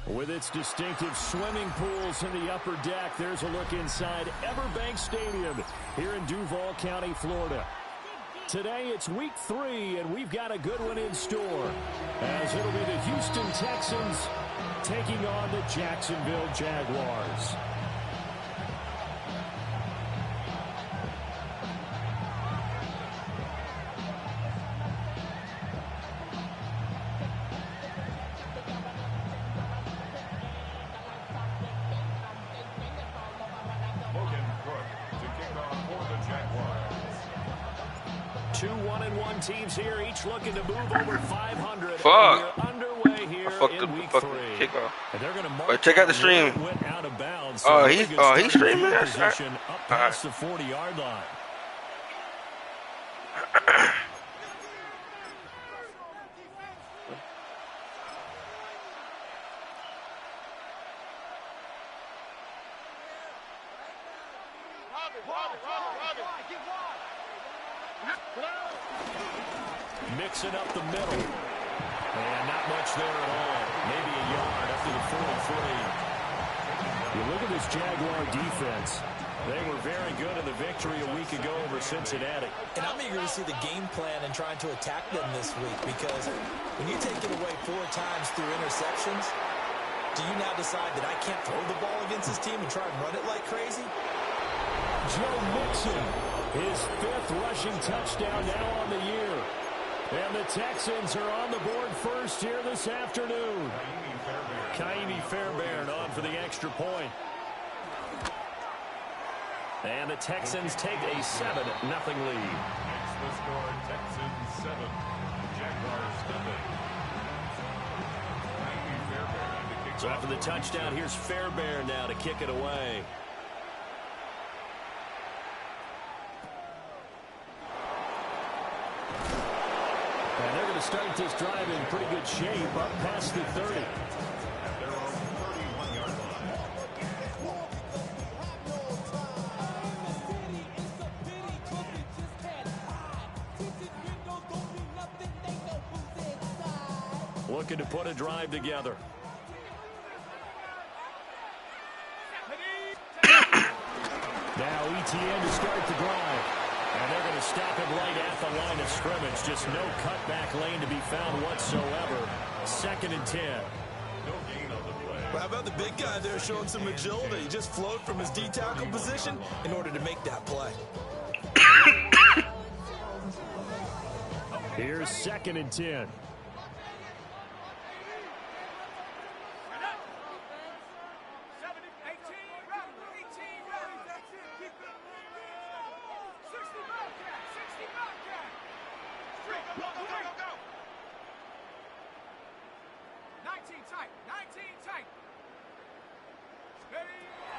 With its distinctive swimming pools in the upper deck, there's a look inside Everbank Stadium here in Duval County, Florida. Today it's week 3, and we've got a good one in store, as it'll be the Houston Texans taking on the Jacksonville Jaguars. Two 1-1 teams here, each looking to move over 500. Fuck. We're underway here in week 3. Kickoff. And they're going to Wait, check out the stream. Out of bounds, Oh, he's streaming. That's position up past the 40-yard line. Mixing up the middle. And not much there at all. Maybe a yard up to the 43. You look at this Jaguar defense. They were very good in the victory a week ago over Cincinnati. And I'm eager to see the game plan and trying to attack them this week, because when you take it away 4 times through interceptions, do you now decide that I can't throw the ball against this team and try and run it like crazy? Joe Mixon, his 5th rushing touchdown now on the year. And the Texans are on the board first here this afternoon. Kaimi Fairbairn on for the extra point. And the Texans take a 7-0 lead. Makes the score Texans 7, Jaguars 7. So after the touchdown, here's Fairbairn now to kick it away. And they're going to start this drive in pretty good shape up past the 30. At their own 31-yard line. Looking to put a drive together. Now ETN to start the drive. And they're going to stop him right at the line of scrimmage. Just no cutback lane to be found whatsoever. 2nd and 10. No gain on the play. Well, how about the big guy there showing some agility? He just flowed from his D-tackle position in order to make that play. Here's 2nd and 10.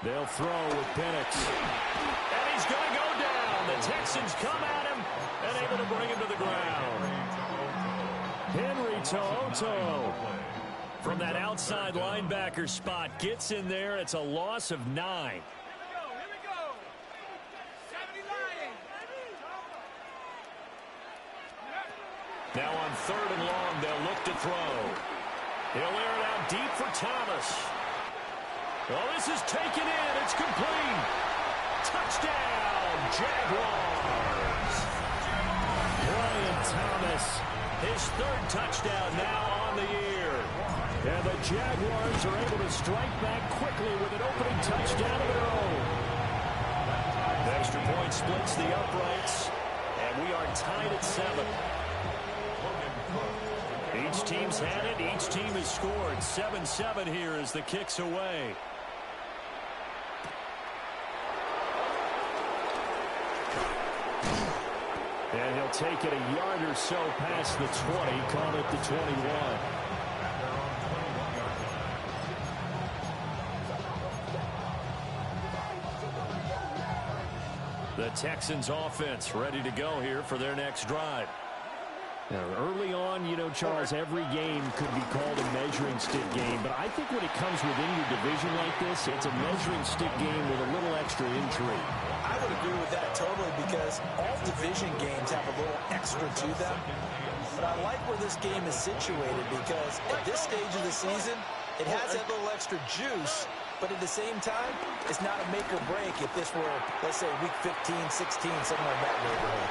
They'll throw with Penix. And he's going to go down. The Texans come at him and able to bring him to the ground. Henry To'oTo'o from that outside linebacker spot gets in there. It's a loss of 9. Now on 3rd and long, they'll look to throw. He'll air it out deep for Thomas. Well, this is taken in. It's complete. Touchdown, Jaguars. Brian Thomas, his 3rd touchdown now on the year. And the Jaguars are able to strike back quickly with an opening touchdown of their own. The extra point splits the uprights, and we are tied at 7. Each team's had it. Each team has scored. 7-7 here as the kick's away. And he'll take it a yard or so past the 20, call it the 21. The Texans offense ready to go here for their next drive. Now, early on, you know, Charles, every game could be called a measuring stick game, but I think when it comes within your division like this, it's a measuring stick game with a little extra intrigue. I would agree with that totally, because all division games have a little extra to them. But I like where this game is situated, because at this stage of the season, It has that little extra juice, but at the same time, it's not a make or break if this were, let's say, week 15, 16, somewhere in that neighborhood.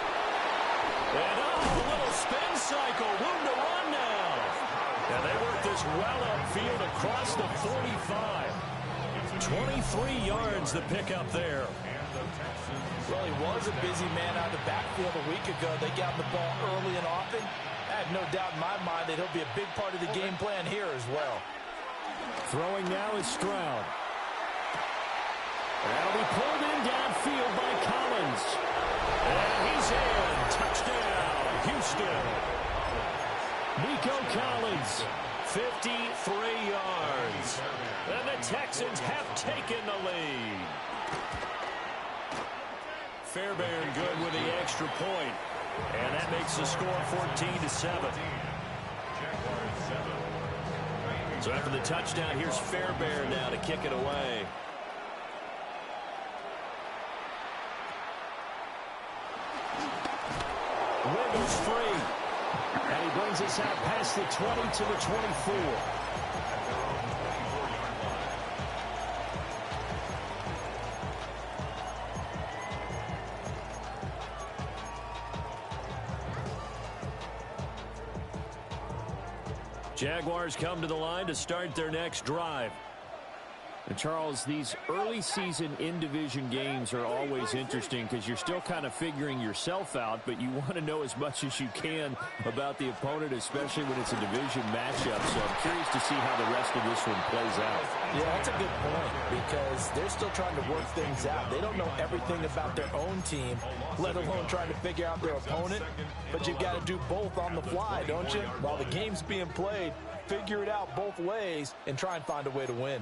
And a little spin cycle, room to run now. And they work this well upfield across the 45. 23 yards the pickup there. Well, he was a busy man out of the backfield a week ago. They got the ball early and often. I have no doubt in my mind that he'll be a big part of the game plan here as well. Throwing now is Stroud. That'll be pulled in downfield by Collins. And he's in. Touchdown, Houston. Nico Collins, 53 yards. And the Texans have taken the lead. Fairbairn good with the extra point. And that makes the score 14-7. So after the touchdown, here's Fairbairn now to kick it away. Wiggles free. And he brings us out past the 20 to the 24. Jaguars come to the line to start their next drive. And Charles, these early season in-division games are always interesting because you're still kind of figuring yourself out, but you want to know as much as you can about the opponent, especially when it's a division matchup. So I'm curious to see how the rest of this one plays out. Yeah, that's a good point because they're still trying to work things out. They don't know everything about their own team, let alone trying to figure out their opponent. But you've got to do both on the fly, don't you? While the game's being played, figure it out both ways and try and find a way to win.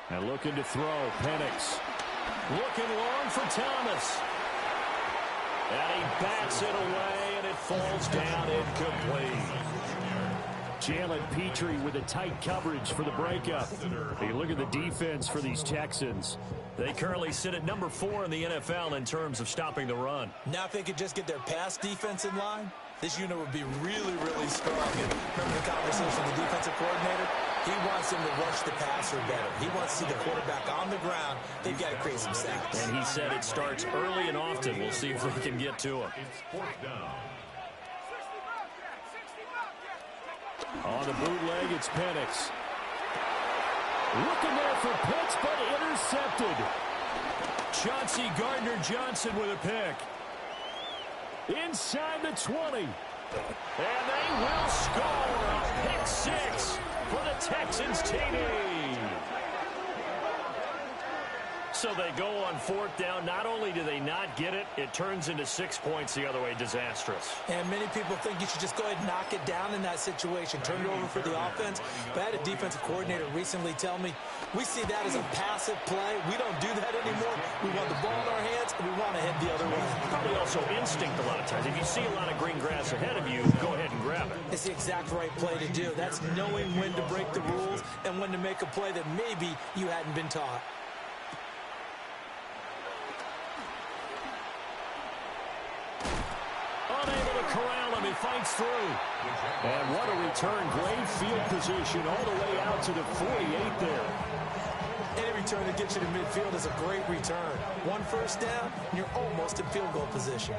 And looking to throw, Penix. Looking long for Thomas. And he bats it away, and it falls down incomplete. Jalen Petrie with a tight coverage for the breakup. Hey, look at the defense for these Texans. They currently sit at number 4 in the NFL in terms of stopping the run. Now if they could just get their pass defense in line, this unit would be really, really strong. And remember the conversation with the defensive coordinator? He wants them to rush the passer better. He wants to see the quarterback on the ground. They've got to create some sacks. And he said it starts early and often. We'll see if we can get to him. On the bootleg, it's Penix. Looking there for Pitts, but intercepted. Chauncey Gardner-Johnson with a pick. Inside the 20. And they will score. Pick 6 for the Texans TD. So they go on 4th down. Not only do they not get it, it turns into 6 points the other way. Disastrous. And many people think you should just go ahead and knock it down in that situation. Turn it over for the offense. But I had a defensive coordinator recently tell me, we see that as a passive play. We don't do that anymore. We want the ball in our hands, and we want to head the other way. Probably also instinct a lot of times. If you see a lot of green grass ahead of you, go ahead and grab it. It's the exact right play to do. That's knowing when to break the rules and when to make a play that maybe you hadn't been taught. Unable to corral him. He fights through. And what a return. Great field position all the way out to the 48 there. Any return that gets you to midfield is a great return. 1 first down, and you're almost in field goal position.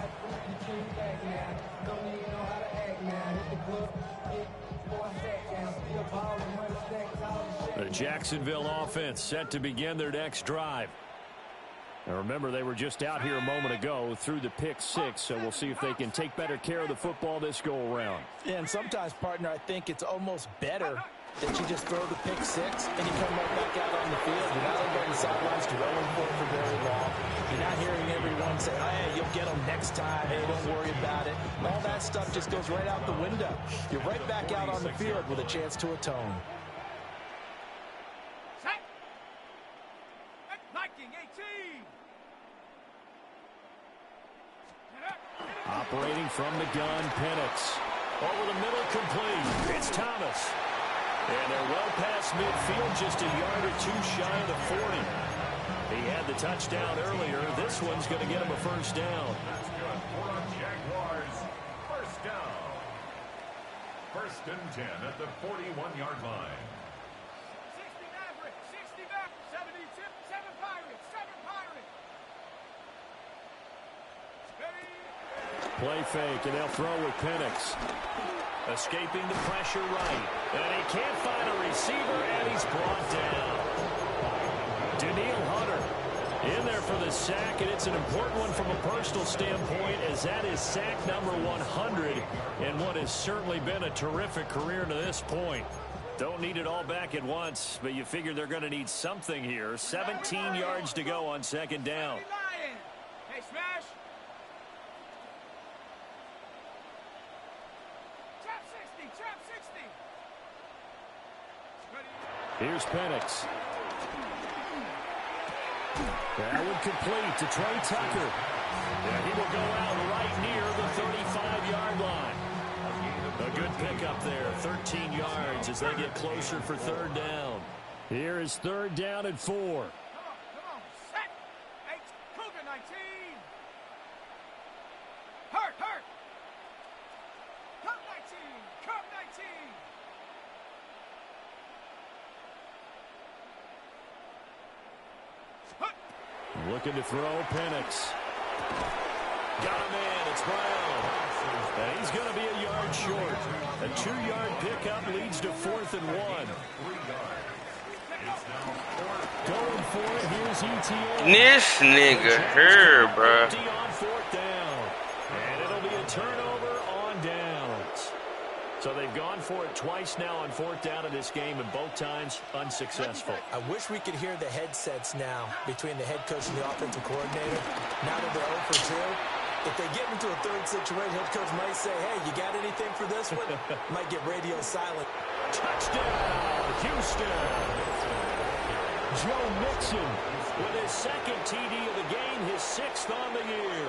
The Jacksonville offense set to begin their next drive. Now remember, they were just out here a moment ago through the pick 6, so we'll see if they can take better care of the football this go-around. Yeah, and sometimes, partner, I think it's almost better that you just throw the pick 6 and you come right back out on the field. You're not over on the sidelines dwelling for it for very long. You're not hearing everyone say, hey, you'll get them next time. Hey, don't worry about it. All that stuff just goes right out the window. You're right back out on the field with a chance to atone. Operating from the gun, Penix. Over the middle, complete. It's Thomas. And they're well past midfield, just a yard or 2 shy of the 40. He had the touchdown earlier. This one's going to get him a first down. That's good for a Jaguars first down. First and 10 at the 41-yard line. 60 Mavericks, 60 Mavericks, 72, 7 Pirates, 7 Pirates. Steady. Play fake, and they'll throw with Penix. Escaping the pressure right. And he can't find a receiver, and he's brought down. Daniil Hunter in there for the sack, and it's an important one from a personal standpoint, as that is sack number 100 in what has certainly been a terrific career to this point. Don't need it all back at once, but you figure they're going to need something here. 17 yards to go on second down. Hey, smash. Trap 60, trap 60. Here's Penix. That would complete to Trey Tucker. And he will go out right near the 35-yard line. A good pickup there, 13 yards as they get closer for third down. Here is third down and 4. Come on, set. Hey, Cougar 19. Hurt. Cup 19. Looking to throw, Penix. Got him in, it's Brown. And he's going to be a yard short. A 2-yard pickup leads to 4th and 1. Going for it, here's ETN. This nigga here, bro. On 4th down. And it'll be a turnover on downs. So they've gone for it twice now on 4th down in this game, and both times unsuccessful. I wish we could hear the headsets now between the head coach and the offensive coordinator. Now that they're 0 for 2, if they get into a third situation, head coach might say, hey, you got anything for this one? Might get radio silent. Touchdown, Houston. Joe Mixon with his second TD of the game, his 6th on the year.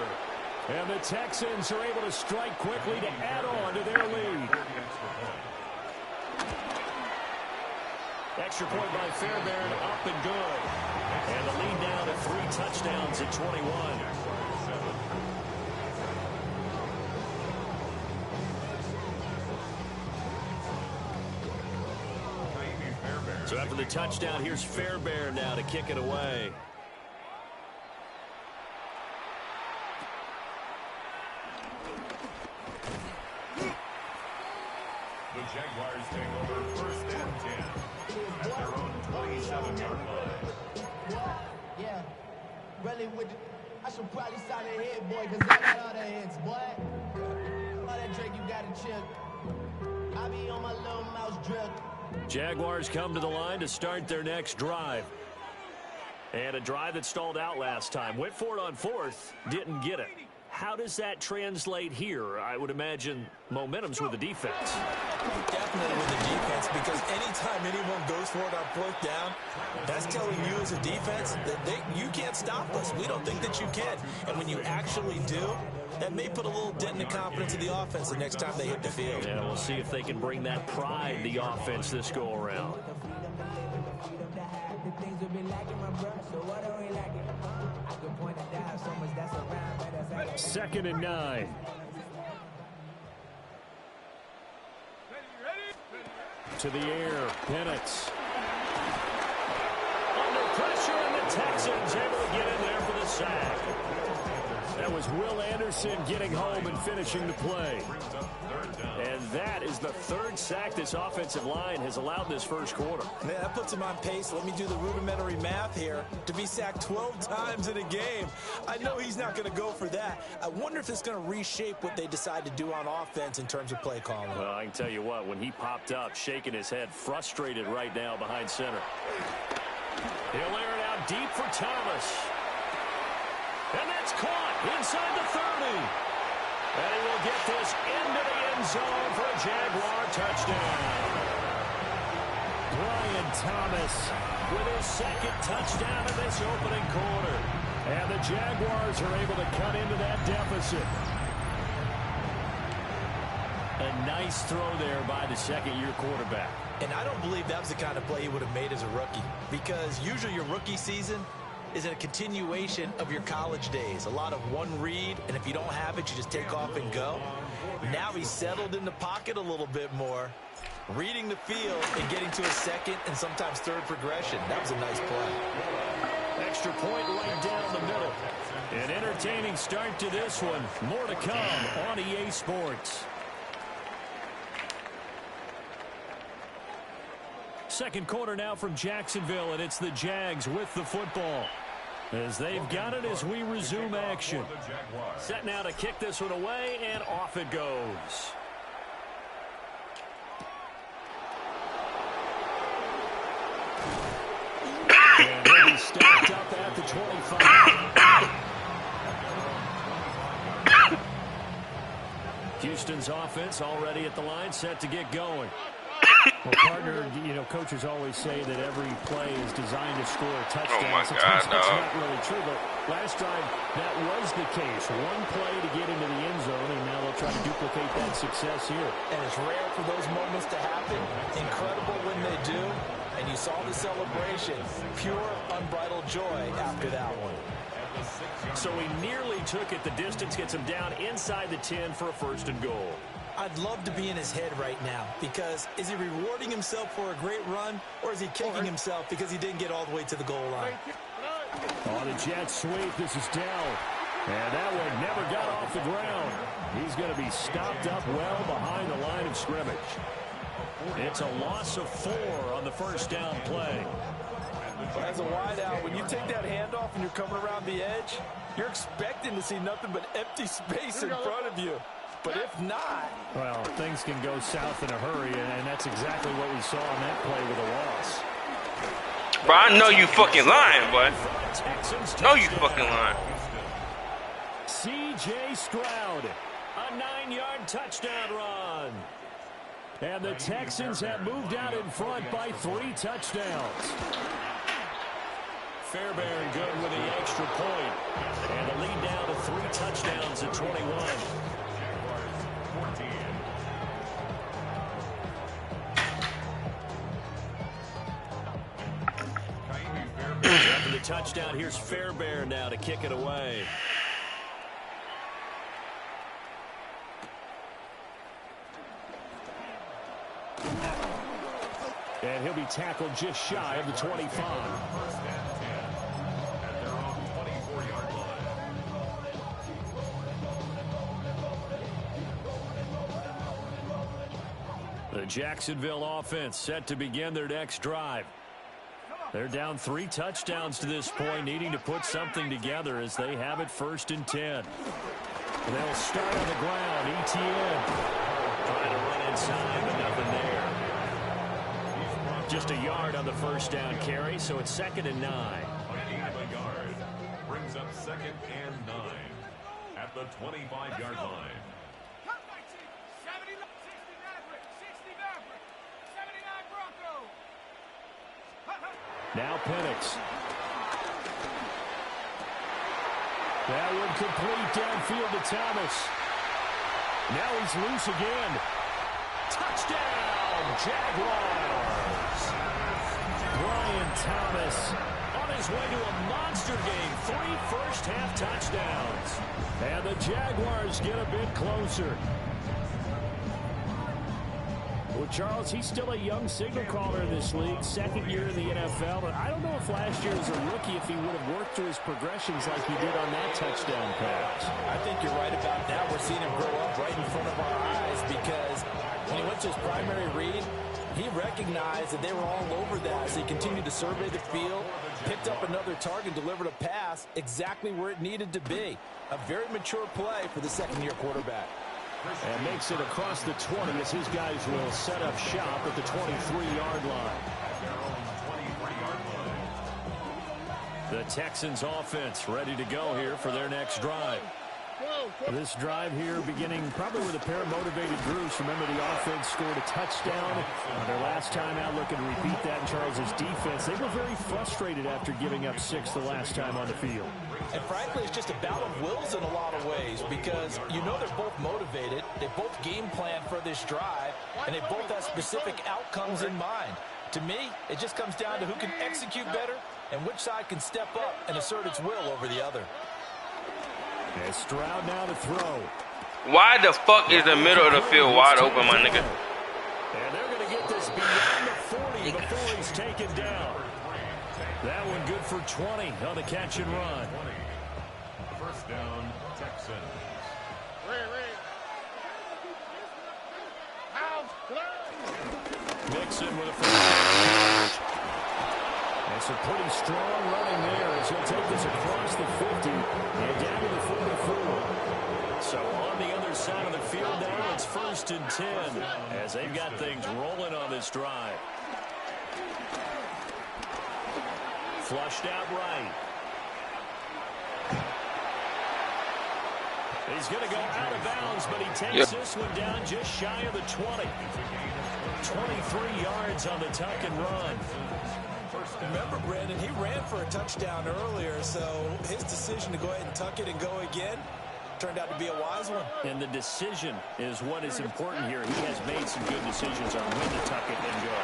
And the Texans are able to strike quickly to add on to their lead. Extra point by Fairbairn, up and good. And the lead now to 3 touchdowns at 21. So after the touchdown, here's Fairbairn now to kick it away. The Jaguars take over first and 10 at their own 27-yard line. Yeah, really with the, I should probably sign a hit, boy, because I got all the hits, boy. All that Drake, you got to chill. I be on my little mouse drip. Jaguars come to the line to start their next drive. And a drive that stalled out last time. Went for it on 4th, didn't get it. How does that translate here? I would imagine momentum's with the defense. Definitely with the defense, because anytime anyone goes for it on 4th down, that's telling you as a defense that you can't stop us. We don't think that you can. And when you actually do, that may put a little dent in the confidence of the offense the next time they hit the field. Yeah, we'll see if they can bring that pride, the offense, this go-around. Second and 9. To the air, Penix. Under pressure, and the Texans able to get in there for the sack. That was Will Anderson getting home and finishing the play. And that is the 3rd sack this offensive line has allowed this first quarter. Man, that puts him on pace. Let me do the rudimentary math here. To be sacked 12 times in a game, I know he's not going to go for that. I wonder if it's going to reshape what they decide to do on offense in terms of play calling. Well, I can tell you what, when he popped up, shaking his head, frustrated right now behind center. He'll air it out deep for Thomas. And that's caught inside the 30. And he will get this into the end zone for a Jaguar touchdown. Brian Thomas with his 2nd touchdown in this opening quarter. And the Jaguars are able to cut into that deficit. A nice throw there by the 2nd-year quarterback. And I don't believe that was the kind of play he would have made as a rookie, because usually your rookie season, is a continuation of your college days. A lot of one read, and if you don't have it, you just take off and go. Now he's settled in the pocket a little bit more, reading the field and getting to a second and sometimes third progression. That was a nice play. Extra point right down the middle. An entertaining start to this one. More to come on EA Sports. Second quarter now from Jacksonville, and it's the Jags with the football, as they've got it as we resume action. Set now to kick this one away, and off it goes. And he'll be stopped up at the 25. Houston's offense already at the line, set to get going. Well, partner, coaches always say that every play is designed to score a touchdown. Oh, my Sometimes God, that's no. not really true, but last drive, that was the case. One play to get into the end zone, and now they'll try to duplicate that success here. And it's rare for those moments to happen. Incredible when they do. And you saw the celebration. Pure, unbridled joy after that one. So he nearly took it the distance, gets him down inside the 10 for a first and goal. I'd love to be in his head right now, because is he rewarding himself for a great run, or is he kicking himself because he didn't get all the way to the goal line? On a jet sweep, this is Dell. And that one never got off the ground. He's going to be stopped up well behind the line of scrimmage. It's a loss of 4 on the first down play. As a wideout, when you take that handoff and you're coming around the edge, you're expecting to see nothing but empty space in front of you. But if not... Well, things can go south in a hurry, and that's exactly what we saw on that play with a loss. Bro, I know you fucking lying, boy. Know you fucking lying. C.J. Stroud, a 9-yard touchdown run. And the Texans have moved out in front by 3 touchdowns. Fairbairn good with the extra point. And the lead down to 3 touchdowns at 21. After the touchdown, here's Fairbairn now to kick it away. And he'll be tackled just shy of the 25. First and 10 at their own 24-yard line. The Jacksonville offense set to begin their next drive. They're down 3 touchdowns to this point, needing to put something together as they have it first and 10. They'll start on the ground. ETN trying to run inside, but nothing there. Just a yard on the first down carry, so it's 2nd and 9. A gain of a yard brings up 2nd and 9 at the 25-yard line. 70 Maverick, 60 Maverick, 79 Broncos. Now Penix. That one complete downfield to Thomas. Now he's loose again. Touchdown, Jaguars. Brian Thomas on his way to a monster game. 3 first-half touchdowns. And the Jaguars get a bit closer. Well, Charles, he's still a young signal caller in this league, 2nd year in the NFL, but I don't know if last year as a rookie if he would have worked through his progressions like he did on that touchdown pass. I think you're right about that. We're seeing him grow up right in front of our eyes, because when he went to his primary read, he recognized that they were all over that, so he continued to survey the field, picked up another target, delivered a pass exactly where it needed to be. A very mature play for the second-year quarterback. And makes it across the 20 as his guys will set up shop at the 23-yard line. The Texans offense ready to go here for their next drive. This drive here beginning probably with a pair of motivated groups. Remember, the offense scored a touchdown their last time out. Looking to repeat that in Charles's defense. They were very frustrated after giving up 6 the last time on the field. And frankly, it's just a battle of wills in a lot of ways, because you know they're both motivated, they both game plan for this drive, and they both have specific outcomes in mind. To me, it just comes down to who can execute better and which side can step up and assert its will over the other. And Stroud now to throw. Why the fuck is the middle of the field wide open, my nigga? And they're going to get this beyond the 40 before he's taken down. That one good for 20 on the catch and run. First down, Texans. Mixon with a first. And some pretty strong running there as he'll take this across the 50 and down to the 44. So on the other side of the field now, it's 1st and 10 as they've got things rolling on this drive. Flushed out right. He's going to go out of bounds, but he takes this one down just shy of the 20. 23 yards on the tuck and run. Remember, Brandon, he ran for a touchdown earlier, so his decision to go ahead and tuck it and go again turned out to be a wise one. And the decision is what is important here. He has made some good decisions on when to tuck it and go.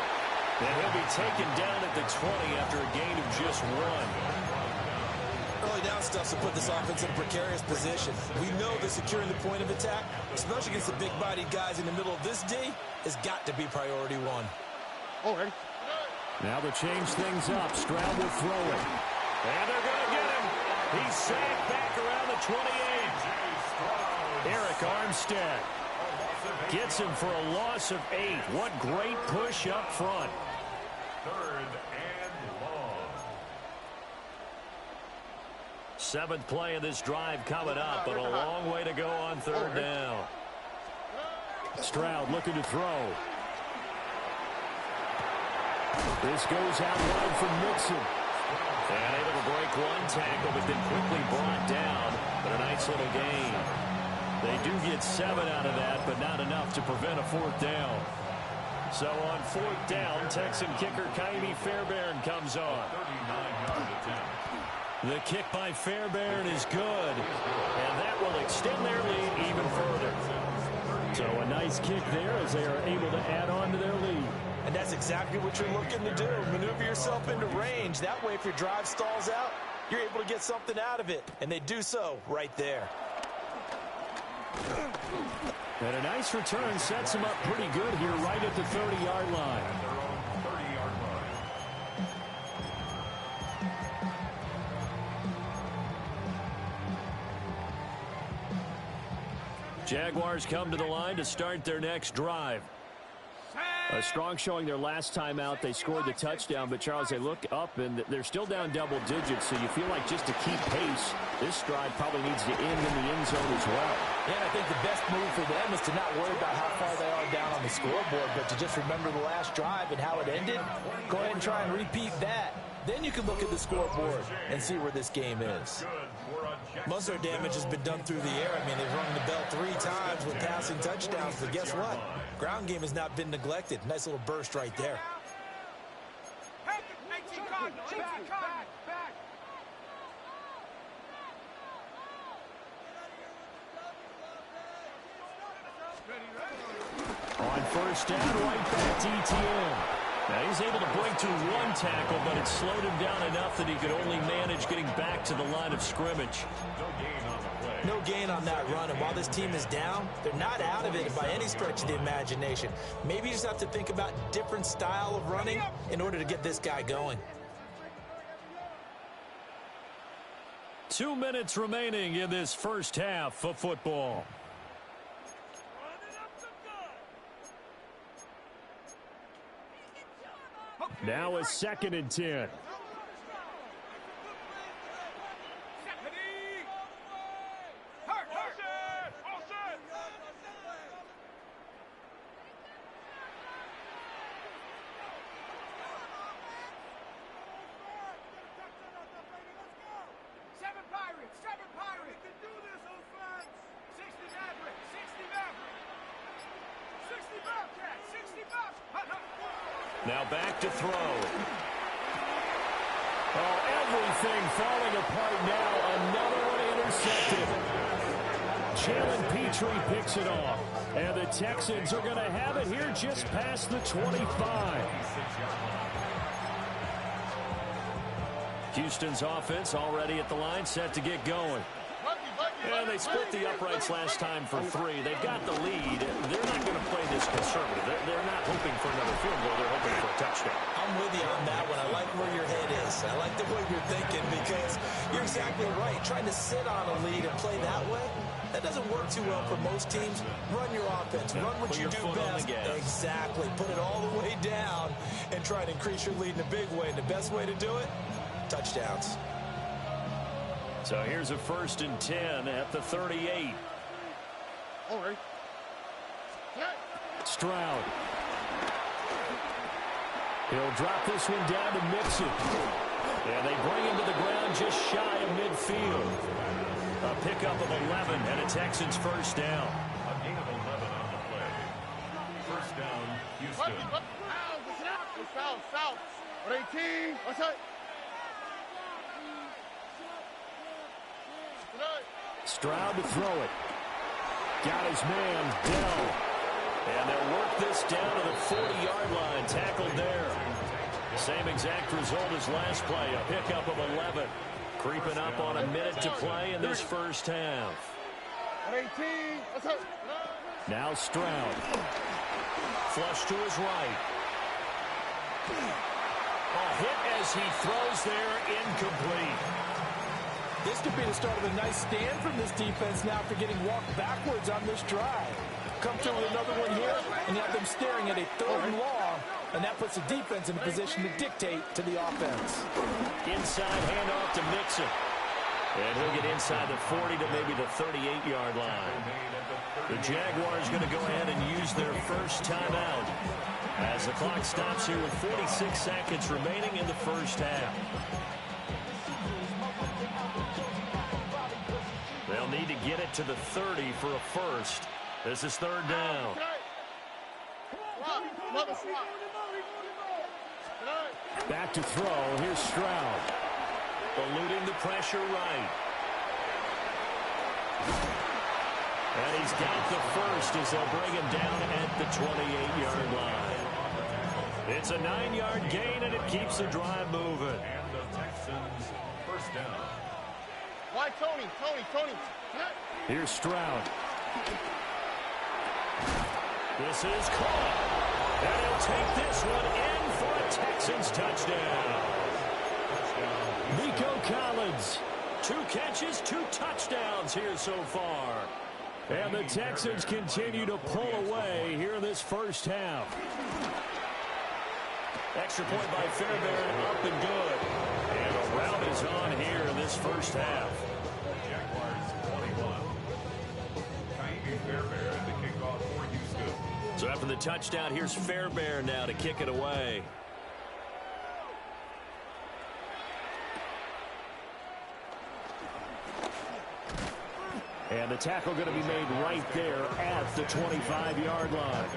And he'll be taken down at the 20 after a gain of just 1. Early down stuff to put this offense in a precarious position. We know that securing the point of attack, especially against the big-bodied guys in the middle of this D, has got to be priority 1. Oh, ready? Now to change things up, Stroud will throw it. And they're going to get him. He's sacked back around the 28. Eric Armstead gets him for a loss of 8. What great push up front. 3rd and long. 7th play of this drive coming up, but a long way to go on 3rd down. Stroud looking to throw. This goes out wide for Mixon. And able to break one tackle, but then quickly brought down. But a nice little gain. They do get 7 out of that, but not enough to prevent a 4th down. So on 4th down, Texan kicker Kaimi Fairbairn comes on. 39-yard attempt. The kick by Fairbairn is good, and that will extend their lead even further. So a nice kick there as they are able to add on to their lead. And that's exactly what you're looking to do. Maneuver yourself into range. That way, if your drive stalls out, you're able to get something out of it. And they do so right there. And a nice return sets him up pretty good here right at the 30-yard line. At their own 30-yard line. Jaguars come to the line to start their next drive. A strong showing their last time out. They scored the touchdown, but, Charles, they look up, and they're still down double digits, so you feel like just to keep pace, this drive probably needs to end in the end zone as well. Yeah, and I think the best move for them is to not worry about how far they are down on the scoreboard, but to just remember the last drive and how it ended. Go ahead and try and repeat that. Then you can look at the scoreboard and see where this game is. Most of their damage has been done through the air. I mean, they've rung the bell 3 times with passing touchdowns, but guess what? Ground game has not been neglected. Nice little burst right there. On 1st down, right back to ETN. Now he's able to break through 1 tackle, but it slowed him down enough that he could only manage getting back to the line of scrimmage. No gain on the play. No gain on that run, and while this team is down, they're not out of it by any stretch of the imagination. Maybe you just have to think about different style of running in order to get this guy going. 2 minutes remaining in this first half of football. Now a 2nd and 10. Now back to throw. Oh, everything falling apart now. Another one intercepted. Jalen Petrie picks it off. And the Texans are going to have it here just past the 25. Houston's offense already at the line, set to get going. And they split the uprights last time for 3. They've got the lead. They're not going to play this conservative. They're not hoping for another field goal. They're hoping for a touchdown. I'm with you on that one. I like where your head is. I like the way you're thinking because you're exactly right. Trying to sit on a lead and play that way, that doesn't work too well for most teams. Run your offense. Run what you do best. Exactly. Put it all the way down and try to increase your lead in a big way. And the best way to do it, touchdowns. So here's a 1st and 10 at the 38. All right. Stroud. He'll drop this one down to Mixon. And they bring him to the ground just shy of midfield. A pickup of 11 and a Texans 1st down. A gain of 11 on the play. 1st down, Houston. South. 18. What's up? Stroud to throw it. Got his man, Dell. And they'll work this down to the 40-yard line. Tackled there. Same exact result as last play. A pickup of 11. Creeping up on a minute to play in this 1st half. 18. What's up? Now Stroud. Flush to his right. A hit as he throws there, incomplete. This could be the start of a nice stand from this defense now for getting walked backwards on this drive. Come through with another one here, and you have them staring at a 3rd and long, and that puts the defense in a position to dictate to the offense. Inside handoff to Mixon. And he'll get inside the 40 to maybe the 38-yard line. The Jaguars going to go ahead and use their 1st timeout as the clock stops here with 46 seconds remaining in the 1st half. They'll need to get it to the 30 for a 1st. This is 3rd down. Back to throw. Here's Stroud. Eluding the pressure right. And he's got the 1st as they'll bring him down at the 28-yard line. It's a 9-yard gain, and it keeps the drive moving. And the Texans 1st down. Why Tony? Here's Stroud. This is caught. And he'll take this one in for a Texans touchdown. Nico Collins. 2 catches, 2 touchdowns here so far. And the Texans continue to pull away here in this 1st half. Extra point by Fairbairn, up and good. And a rout is on here in this 1st half. Jaguars 21. Kaimi Fairbairn to kick off for Houston. So after the touchdown, here's Fairbairn now to kick it away. And the tackle going to be made right there at the 25-yard line.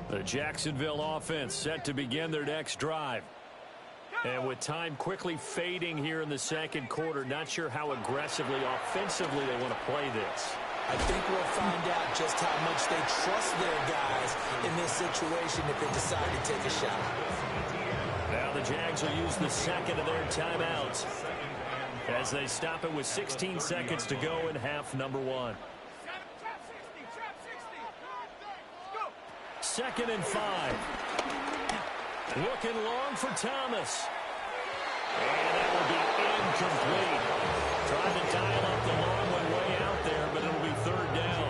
The Jacksonville offense set to begin their next drive. And with time quickly fading here in the 2nd quarter, not sure how aggressively, offensively they want to play this. I think we'll find out just how much they trust their guys in this situation if they decide to take a shot. Now the Jags will use the 2nd of their timeouts as they stop it with 16 seconds to go in half number 1. 2nd and 5. Looking long for Thomas. And that will be incomplete. Trying to dial up the long one way out there, but it'll be 3rd down.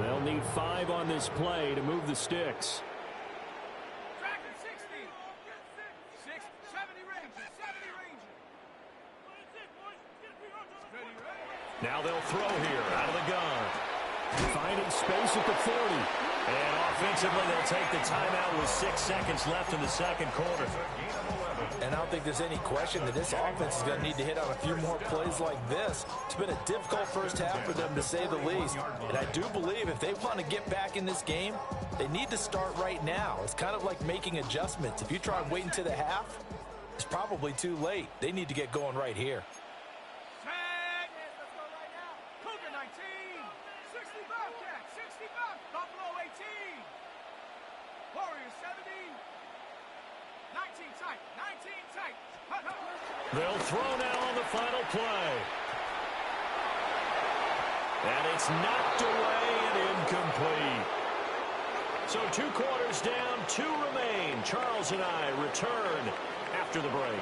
They'll need 5 on this play to move the sticks. Now they'll throw here out of the gun. Finding space at the 40. And offensively, they'll take the timeout with 6 seconds left in the 2nd quarter. And I don't think there's any question that this offense is going to need to hit on a few more plays like this. It's been a difficult 1st half for them, to say the least. And I do believe if they want to get back in this game, they need to start right now. It's kind of like making adjustments. If you try and wait until the half, it's probably too late. They need to get going right here. Let's go right now. Cougar. They'll throw now on the final play. And it's knocked away and incomplete. So 2 quarters down, 2 remain. Charles and I return after the break.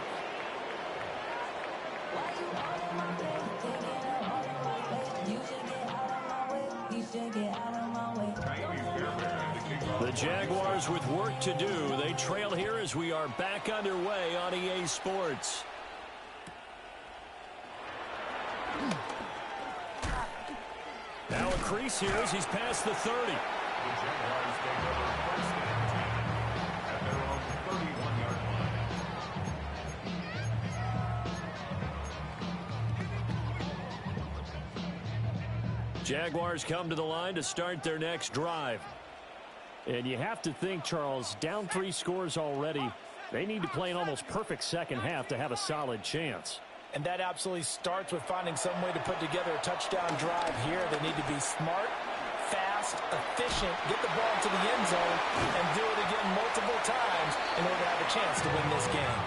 The Jaguars with work to do. They trail here as we are back underway on EA Sports. Now a crease here as he's past the 30. The Jaguars take over first and 10 at their own 31-yard line. Jaguars come to the line to start their next drive. And you have to think, Charles, down 3 scores already. They need to play an almost perfect second half to have a solid chance. And that absolutely starts with finding some way to put together a touchdown drive here. They need to be smart, fast, efficient, get the ball to the end zone, and do it again multiple times in order to have a chance to win this game.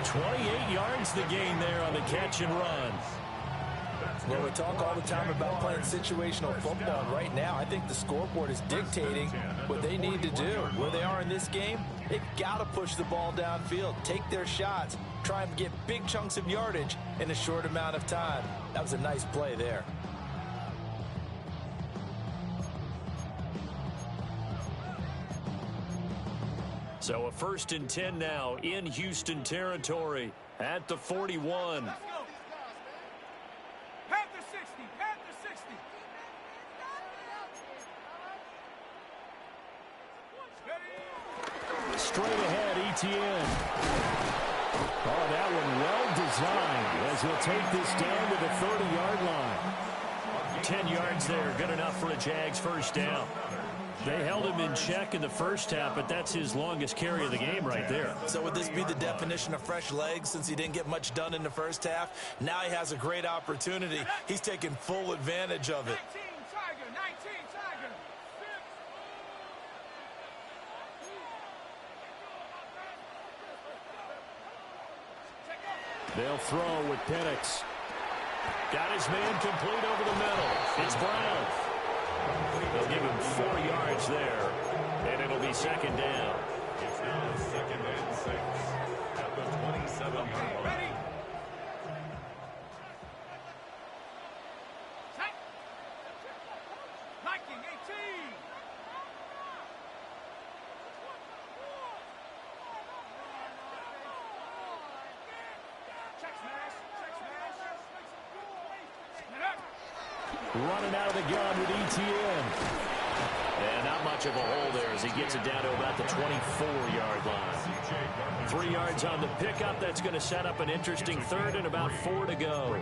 28 yards the gain there on the catch and run. Well, we talk all the time about playing situational football. Right now, I think the scoreboard is dictating what they need to do. Where they are in this game, they've got to push the ball downfield, take their shots, try and get big chunks of yardage in a short amount of time. That was a nice play there. So a 1st and 10 now in Houston territory at the 41. Panther 60, Panther 60. Straight ahead, ETN. Oh, that one well designed as he'll take this down to the 30-yard line. 10 yards there, good enough for a Jags first down. They held him in check in the first half, but that's his longest carry of the game right there. So would this be the definition of fresh legs since he didn't get much done in the first half? Now he has a great opportunity. He's taking full advantage of it. 19 Tiger, 19 Tiger. They'll throw with Penix. Got his man complete over the middle. It's Brown. They'll give him 4 yards there, and it'll be second down. It's now 2nd and 6 at the 27-yard line. Ready? Tight. Viking 18. Check smash, check smash. Running out of the gun with ETN. And not much of a hole there as he gets it down to about the 24-yard line. 3 yards on the pickup. That's going to set up an interesting 3rd and about 4 to go.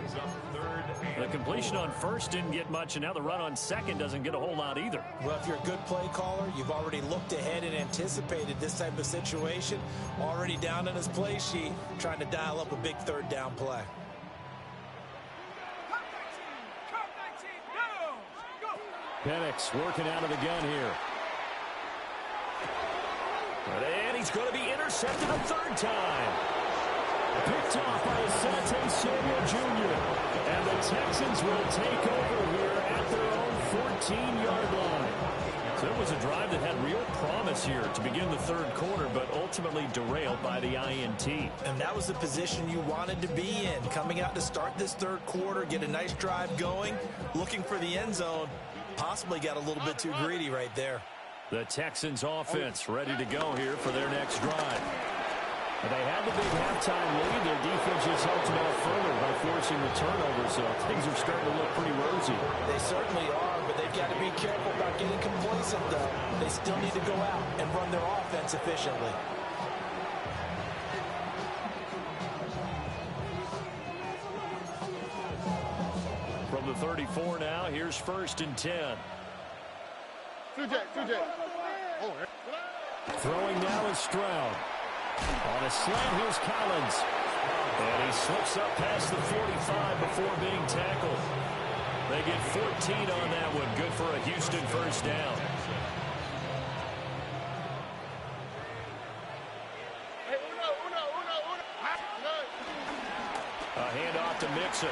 The completion on 1st didn't get much, and now the run on 2nd doesn't get a whole lot either. Well, if you're a good play caller, you've already looked ahead and anticipated this type of situation. Already down on his play sheet, trying to dial up a big 3rd down play. Penix working out of the gun here. And he's going to be intercepted a 3rd time. Picked off by Asante Samuel Jr. And the Texans will take over here at their own 14-yard line. So it was a drive that had real promise here to begin the 3rd quarter, but ultimately derailed by the INT. And that was the position you wanted to be in. Coming out to start this 3rd quarter, get a nice drive going, looking for the end zone. Possibly got a little bit too greedy right there. The Texans offense ready to go here for their next drive. They had the big halftime lead. Their defense just helped them out further by forcing the turnover, so things are starting to look pretty rosy. They certainly are, but they've got to be careful about getting complacent, though. They still need to go out and run their offense efficiently. From the 34 now, here's 1st and 10. Throwing now is Stroud. On a slant, here's Collins. And he slips up past the 45 before being tackled. They get 14 on that one. Good for a Houston first down. A handoff to Mixon.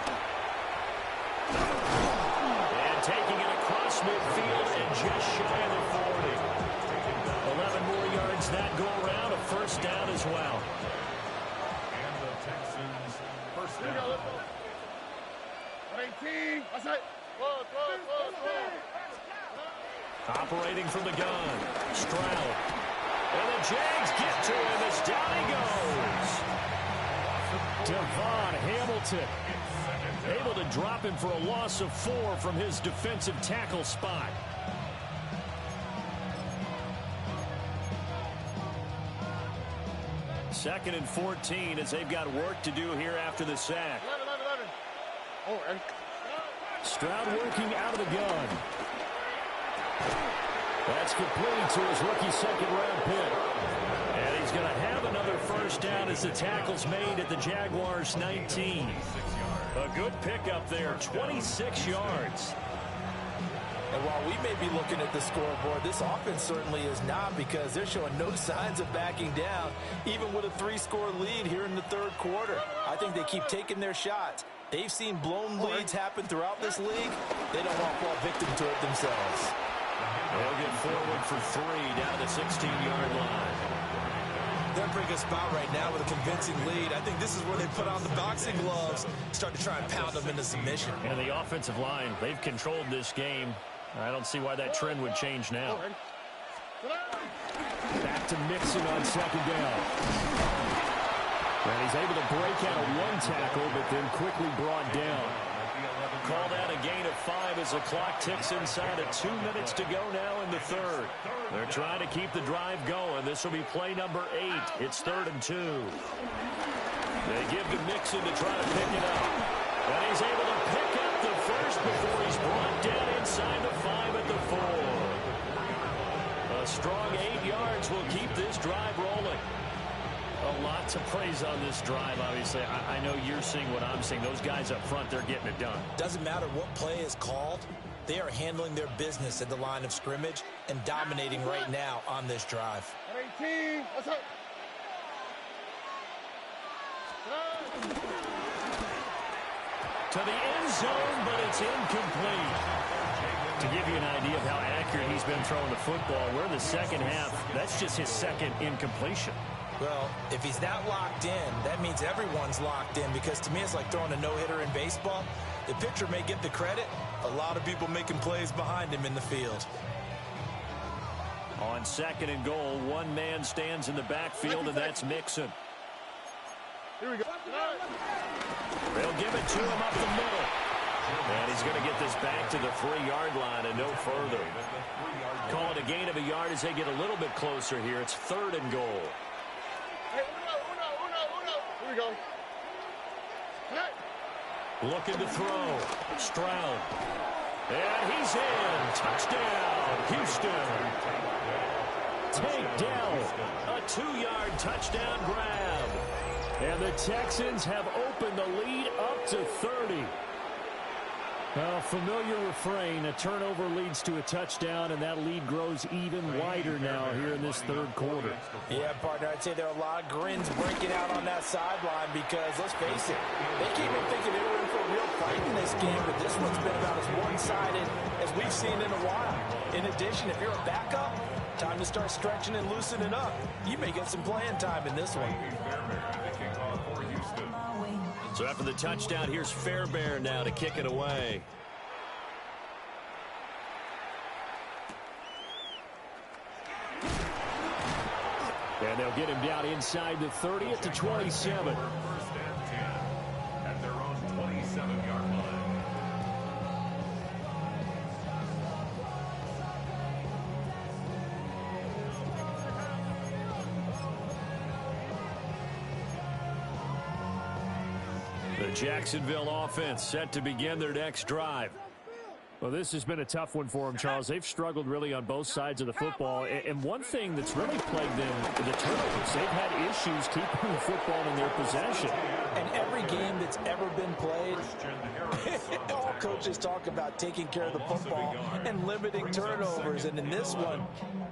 And taking it across midfield and just shy of the 40. 11 more yards that go around. A first down as well. And the Texans first down. 18. That's it. Operating from the gun. Stroud. And the Jags get to him as down he goes. Devon Hamilton able to drop him for a loss of 4 from his defensive tackle spot. Second and 14 as they've got work to do here after the sack. Stroud working out of the gun. That's complete to his rookie second-round pick. And he's going to have another first down as the tackle's made at the Jaguars' 19. A good pickup there, 26 yards. And while we may be looking at the scoreboard, this offense certainly is not, because they're showing no signs of backing down, even with a 3-score lead here in the third quarter. I think they keep taking their shots. They've seen blown leads happen throughout this league. They don't want to fall victim to it themselves. They'll get forward for 3 down to the 16-yard line. They're in a pretty good spot right now with a convincing lead. I think this is where they put on the boxing gloves, start to try and pound them into submission. And the offensive line, they've controlled this game. I don't see why that trend would change now. Back to Mixon on second down. And he's able to break out of 1 tackle, but then quickly brought down. Called out a gain of 5 as the clock ticks inside of 2 minutes to go now in the third. They're trying to keep the drive going. This will be play number 8. It's 3rd and 2. They give to Mixon to try to pick it up. And he's able to pick up the first before he's brought down inside the 5 at the 4. A strong 8 yards will keep this drive rolling. A lot to praise on this drive, obviously. I know you're seeing what I'm seeing. Those guys up front, they're getting it done. Doesn't matter what play is called. They are handling their business at the line of scrimmage and dominating right now on this drive. 18. What's up? To the end zone, but it's incomplete. To give you an idea of how accurate he's been throwing the football, we're in the second half. That's just his second incompletion. Well, if he's that locked in, that means everyone's locked in, because to me it's like throwing a no-hitter in baseball. The pitcher may get the credit. A lot of people making plays behind him in the field. On second and goal, one man stands in the backfield, and that's Mixon. Here we go. They'll give it to him up the middle. And he's going to get this back to the 3-yard line and no further. Call it a gain of a yard as they get a little bit closer here. It's 3rd and goal. Hey, uno. Here we go. Hey. Looking to throw. Stroud. And he's in. Touchdown, Houston. Takedown. A 2-yard touchdown grab. And the Texans have opened the lead up to 30. A familiar refrain. A turnover leads to a touchdown, and that lead grows even wider now here in this third quarter. Yeah, partner, I'd say there are a lot of grins breaking out on that sideline, because, let's face it, they came in thinking they were in for a real fight in this game, but this one's been about as one-sided as we've seen in a while. In addition, if you're a backup, time to start stretching and loosening up. You may get some playing time in this one. So after the touchdown, here's Fairbairn now to kick it away. And they'll get him down inside the 30 at the 27. First and 10 at their own 27-yard line. The Jacksonville offense set to begin their next drive. Well, this has been a tough one for them, Charles. They've struggled really on both sides of the football. And one thing that's really plagued them, the turnovers. They've had issues keeping the football in their possession. And every game that's ever been played, all coaches talk about taking care of the football and limiting turnovers. And in this one,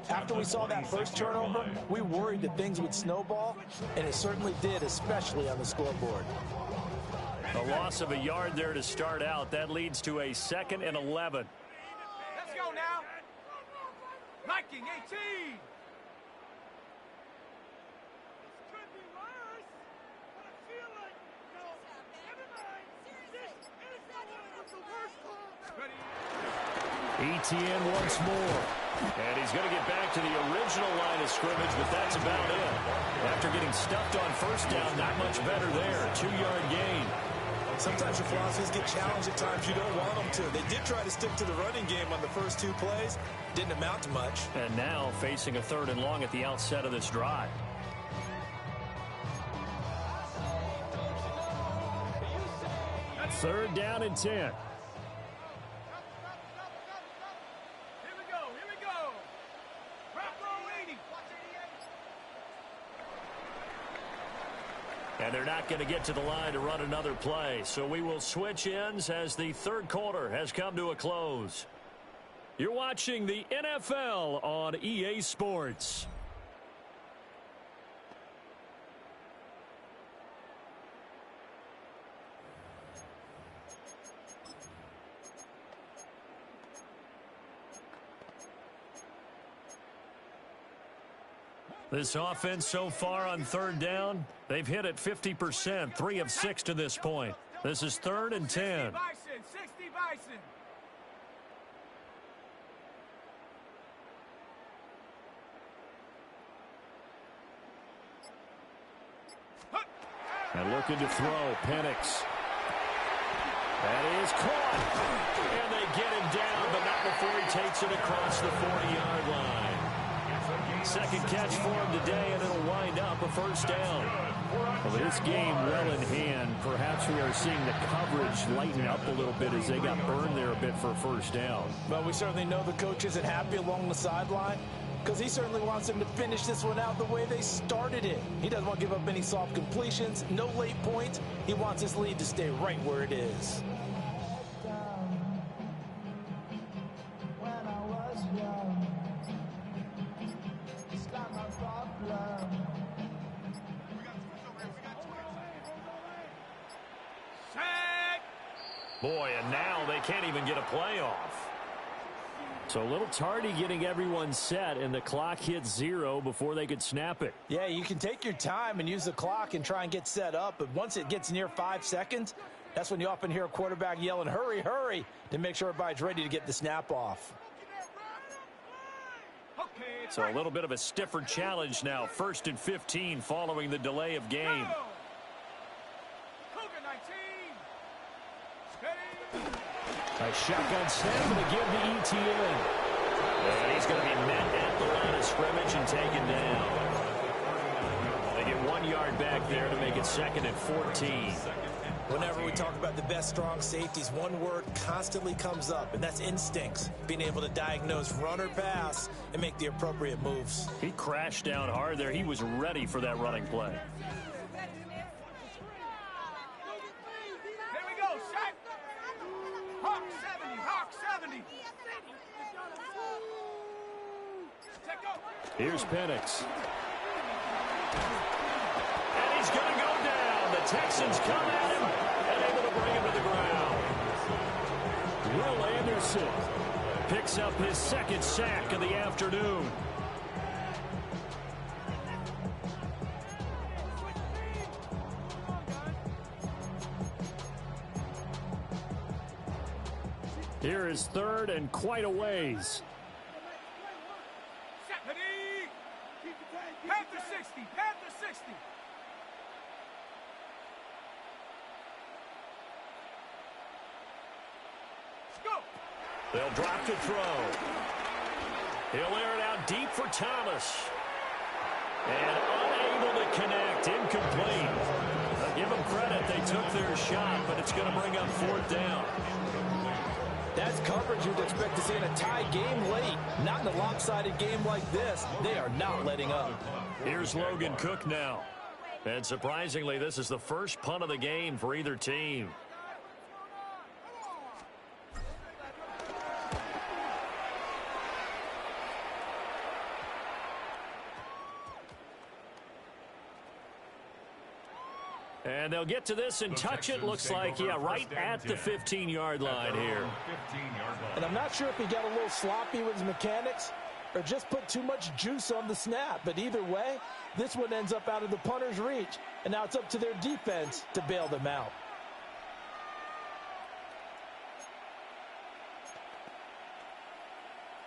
after we saw that first turnover, we worried that things would snowball, and it certainly did, especially on the scoreboard. A loss of a yard there to start out. That leads to a 2nd and 11. Let's go now. Viking 18. Could be worse, but I feel like never mind. This is the worst call. Ready? ETN once more. And he's going to get back to the original line of scrimmage, but that's about it. After getting stuffed on first down, not much better there. 2-yard gain. Sometimes your philosophies get challenged at times you don't want them to. They did try to stick to the running game on the first 2 plays. Didn't amount to much. And now facing a 3rd and long at the outset of this drive. Third down and 10. Here we go. Front row 80. And they're not going to get to the line to run another play. So we will switch ends as the 3rd quarter has come to a close. You're watching the NFL on EA Sports. This offense so far on 3rd down, they've hit it 50%, 3 of 6 to this point. This is 3rd and 10. 60 Bison. And looking to throw, Penix. That is caught. And they get him down, but not before he takes it across the 40-yard line. 2nd catch for him today, and it'll wind up a 1st down. Well, with this game well in hand, perhaps we are seeing the coverage lighten up a little bit as they got burned there a bit for a 1st down. Well, we certainly know the coach isn't happy along the sideline because he certainly wants them to finish this one out the way they started it. He doesn't want to give up any soft completions, no late points. He wants his lead to stay right where it is. Boy, and now they can't even get a play off. So a little tardy getting everyone set, and the clock hits 0 before they could snap it. Yeah, you can take your time and use the clock and try and get set up, but once it gets near 5 seconds, that's when you often hear a quarterback yelling, hurry, hurry, to make sure everybody's ready to get the snap off. So a little bit of a stiffer challenge now. 1st and 15 following the delay of game. A shotgun snap and a give to ETN. And he's going to be met at the line of scrimmage and taken down. They get 1 yard back there to make it 2nd and 14. Whenever we talk about the best strong safeties, one word constantly comes up, and that's instincts. Being able to diagnose run or pass and make the appropriate moves. He crashed down hard there. He was ready for that running play. Here we go, Shaq. Hawk 70, Hawk 70. Check go. Here's Penix. And he's going to go down. The Texans come at him and able to bring him to the ground. Will Anderson picks up his 2nd sack of the afternoon. Here is 3rd and quite a ways. Panther 60, Panther 60. Go. They'll drop to throw. He'll air it out deep for Thomas. And unable to connect. Incomplete. I'll give them credit. They took their shot, but it's going to bring up 4th down. That's coverage you'd expect to see in a tie game late. Not in a lopsided game like this. They are not letting up. Here's Logan Cook now. And surprisingly, this is the first punt of the game for either team. And they'll get to this and touch it. Looks like, yeah, right at the 15-yard line here. And I'm not sure if he got a little sloppy with his mechanics or just put too much juice on the snap. But either way, this one ends up out of the punter's reach. And now it's up to their defense to bail them out.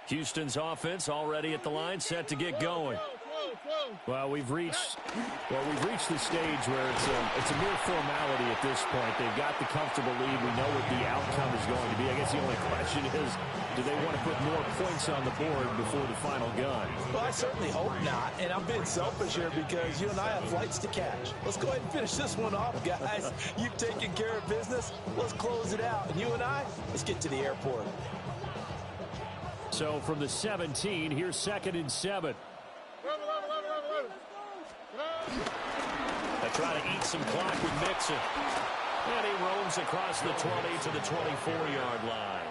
Houston's offense already at the line, set to get going. Well, we've reached the stage where it's a mere formality at this point. They've got the comfortable lead. We know what the outcome is going to be. I guess the only question is, do they want to put more points on the board before the final gun? Well, I certainly hope not. And I'm being selfish here because you and I have flights to catch. Let's go ahead and finish this one off, guys. You've taken care of business. Let's close it out. And you and I, let's get to the airport. So from the 17, here's 2nd and 7. They try to eat some clock with Mixon. And he roams across the 20 to the 24-yard line.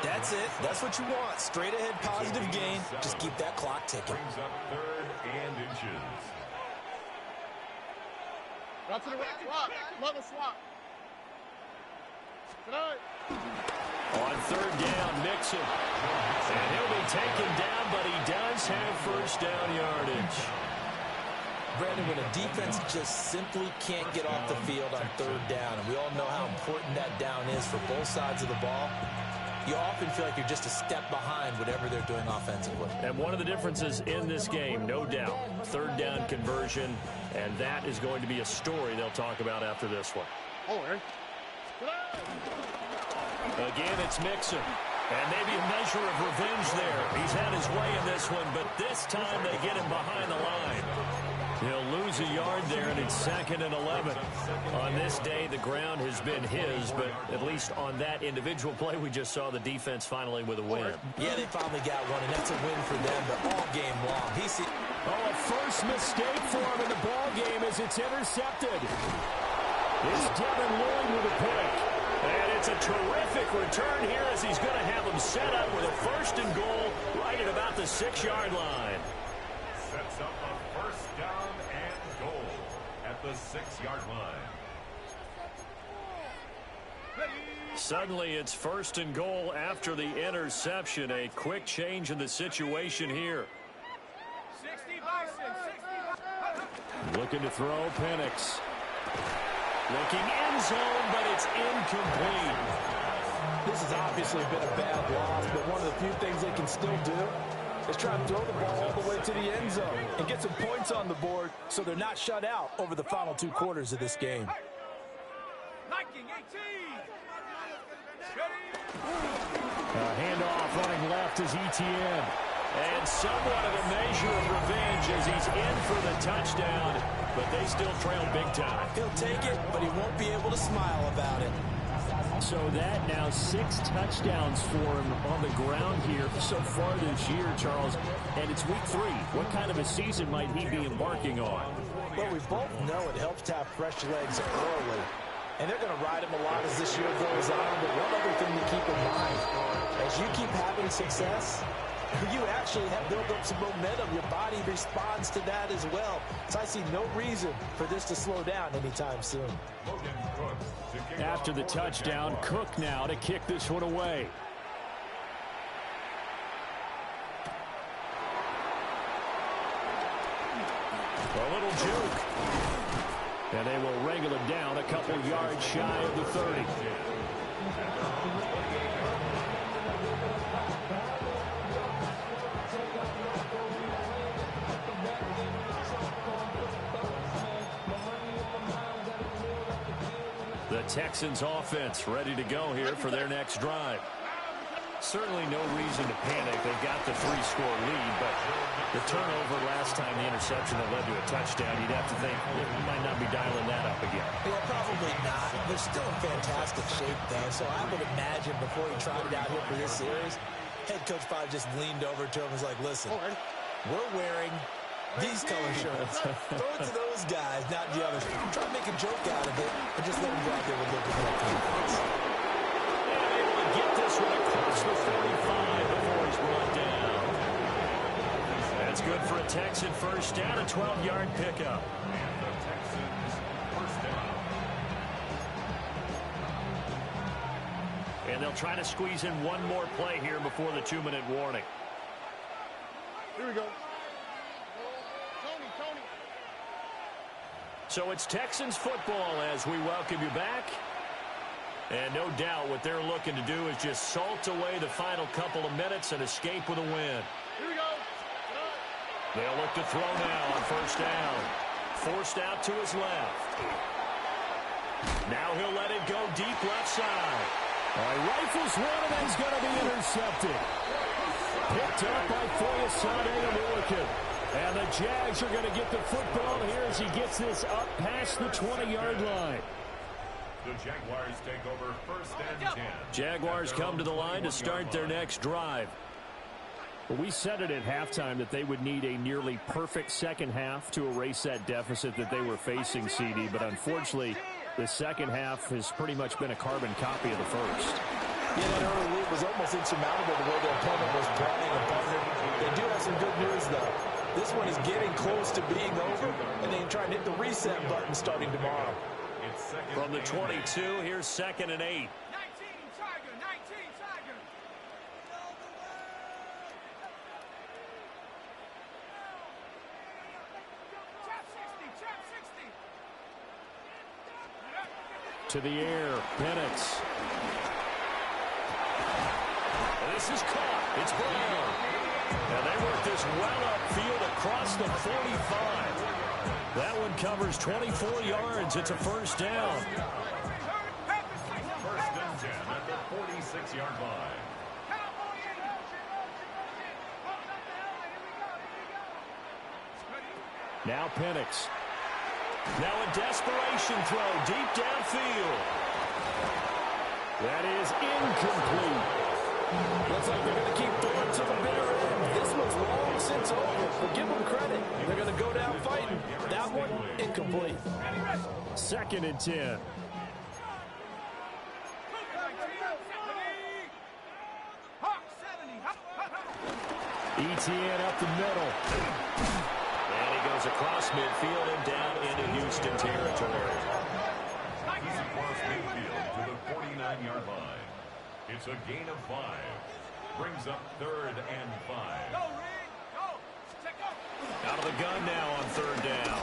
That's it. That's what you want. Straight ahead positive gain. Just keep that clock ticking. Brings up 3rd and inches. Right to the right. Swap. Love a swap. Tonight. On 3rd down, Mixon. And he'll be taken down, but he does have first down yardage. Brandon, when a defense just simply can't get off the field on 3rd down, and we all know how important that down is for both sides of the ball, you often feel like you're just a step behind whatever they're doing offensively. And one of the differences in this game, no doubt, 3rd down conversion, and that is going to be a story they'll talk about after this one. Again, it's Mixon. And maybe a measure of revenge there. He's had his way in this one, but this time they get him behind the line. He'll lose a yard there, and it's 2nd and 11. On this day, the ground has been his, but at least on that individual play, we just saw the defense finally with a win. Yeah, they finally got one, and that's a win for them, but all game long. A first mistake for him in the ball game as it's intercepted. It's Devin Lloyd with a pick. And it's a terrific return here as he's going to have him set up with a 1st and goal right at about the 6-yard line. Sets up a 1st down and goal at the 6-yard line. Suddenly it's 1st and goal after the interception. A quick change in the situation here. 60 Bison, 60. Looking to throw, Penix. Looking end zone, but it's incomplete. This has obviously been a bad loss, but one of the few things they can still do is try to throw the ball all the way to the end zone and get some points on the board so they're not shut out over the final 2 quarters of this game. Liking 18. Handoff running left is Etienne. And somewhat of a measure of revenge as he's in for the touchdown, but they still trail big time. He'll take it, but he won't be able to smile about it. So that now 6 touchdowns for him on the ground here so far this year, Charles. And it's week 3. What kind of a season might he be embarking on? Well, we both know it helps to have fresh legs early. And they're going to ride him a lot as this year goes on. But one other thing to keep in mind, as you keep having success, you actually have built up some momentum. Your body responds to that as well. So I see no reason for this to slow down anytime soon. After the touchdown, Cook now to kick this one away. A little juke. And they will wrangle him down a couple yards shy of the 30. The Texans offense ready to go here for their next drive. Certainly no reason to panic. They've got the 3-score lead, but the turnover last time, the interception that led to a touchdown, you'd have to think you might not be dialing that up again. Yeah, probably not. They're still in fantastic shape, though, so I would imagine before he tried it out here for this series, head coach probably just leaned over to him and was like, listen, we're wearing these color shirts. Throw it to those guys, not the others. Try to make a joke out of it and just let them go out there with a little bit more confidence. And able to get this one across the 45 before he's brought down. That's good for a Texan first down, a 12-yard pickup. And the Texans try to squeeze in one more play here before the 2-minute warning. Here we go. Tony. So it's Texans football as we welcome you back. And no doubt what they're looking to do is just salt away the final couple of minutes and escape with a win. Here we go. They'll look to throw now on first down. Forced out to his left. Now he'll let it go deep left side. Rifles one, and he's going to be intercepted. Picked up by Foyesade American. And the Jags are going to get the football here as he gets this up past the 20-yard line. The Jaguars take over first and 10. Jaguars come to the line to start their next drive. Well, we said it at halftime that they would need a nearly perfect second half to erase that deficit that they were facing, CD. But unfortunately, the second half has pretty much been a carbon copy of the first. Yeah, that early lead was almost insurmountable the way their opponent was playing. They do have some good news, though. This one is getting close to being over, and they try to hit the reset button starting tomorrow. From the 22, here's 2nd and 8. 19 Tiger. Trap 60. To the air, Penix. This is caught. It's Brown. And they work this well upfield across the 45. That one covers 24 yards. It's a first down. First and 10 at the 46-yard line. Now Penix. Now a desperation throw deep downfield. That is incomplete. Looks like they're going to keep throwing to the bitter end. This one's long since over, but give them credit. They're going to go down fighting. That one, incomplete. 2nd and 10. ETN up the middle. And he goes across midfield and down into Houston territory. He's across midfield to the 49-yard line. It's a gain of 5. Brings up 3rd and 5. Out of the gun now on 3rd down.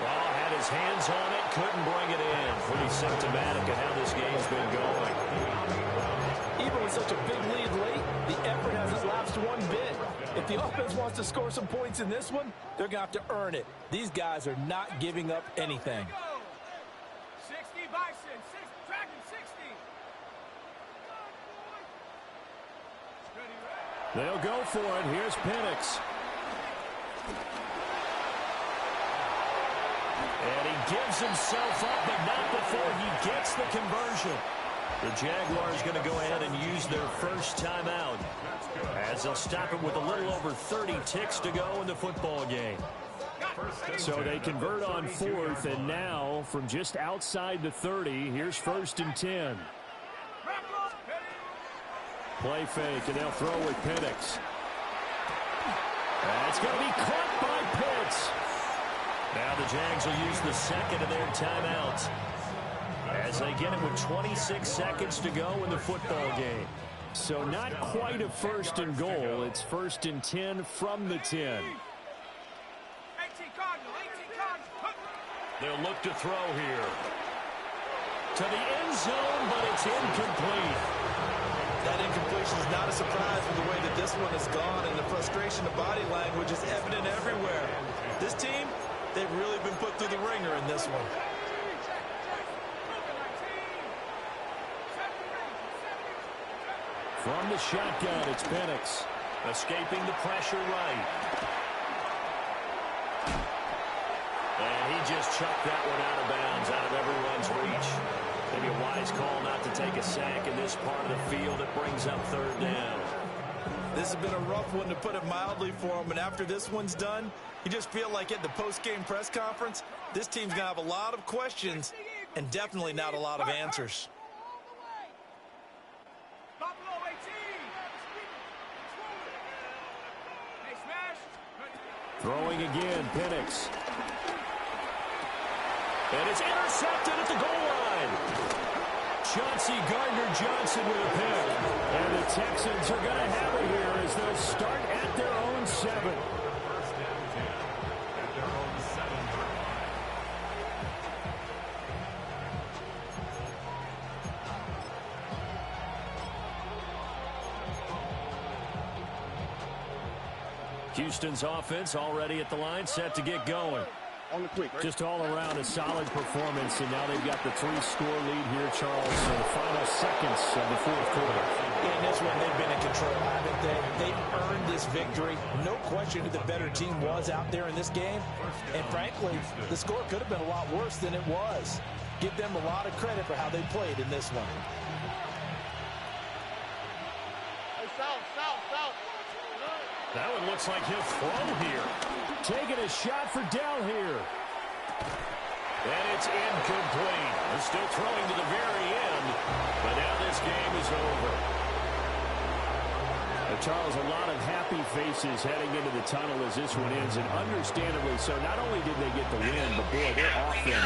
Well, had his hands on it, couldn't bring it in. Pretty symptomatic of how this game's been going. Even with such a big lead late, the effort hasn't lapsed one bit. If the offense wants to score some points in this one, they're going to have to earn it. These guys are not giving up anything. 60 Bison, Dragon 60. They'll go for it. Here's Penix. And he gives himself up, but not before he gets the conversion. The Jaguars going to go ahead and use their first timeout as they'll stop it with a little over 30 ticks to go in the football game. So they convert on 4th, and now from just outside the 30, here's 1st and 10. Play fake, and they'll throw with Penix. It's going to be caught by Pitts. Now the Jags will use the second of their timeouts as they get it with 26 seconds to go in the football game. So not quite a 1st and goal. It's 1st and 10 from the 10. 18 Cardinal. They'll look to throw here. To the end zone, but it's incomplete. That incompletion is not a surprise with the way that this one has gone, and the frustration of body language is evident everywhere. This team, they've really been put through the ringer in this one. From the shotgun, it's Penix. Escaping the pressure right. And he just chucked that one out of bounds, out of everyone's reach. Maybe a wise call not to take a sack in this part of the field. It brings up 3rd down. This has been a rough one, to put it mildly, for him. And after this one's done, you just feel like at the post-game press conference, this team's going to have a lot of questions and definitely not a lot of answers. Throwing again, Penix. And it's intercepted at the goal line. Chauncey Gardner-Johnson with a pick. And the Texans are going to have it here as they'll start at their own 7. First down 10 at their own 7-yard line. Houston's offense already at the line, set to get going. On the quick, right? Just all around a solid performance, and now they've got the 3-score lead here, Charles, in the final seconds of the fourth quarter. In this one, they've been in control, haven't they? They've earned this victory. No question who the better team was out there in this game. And frankly, the score could have been a lot worse than it was. Give them a lot of credit for how they played in this one. Hey, south. That one looks like he'll throw here. Taking a shot for Dell here. And it's incomplete. They're still throwing to the very end, but now this game is over. Charles, a lot of happy faces heading into the tunnel as this one ends, and understandably so. Not only did they get the win, but boy, their offense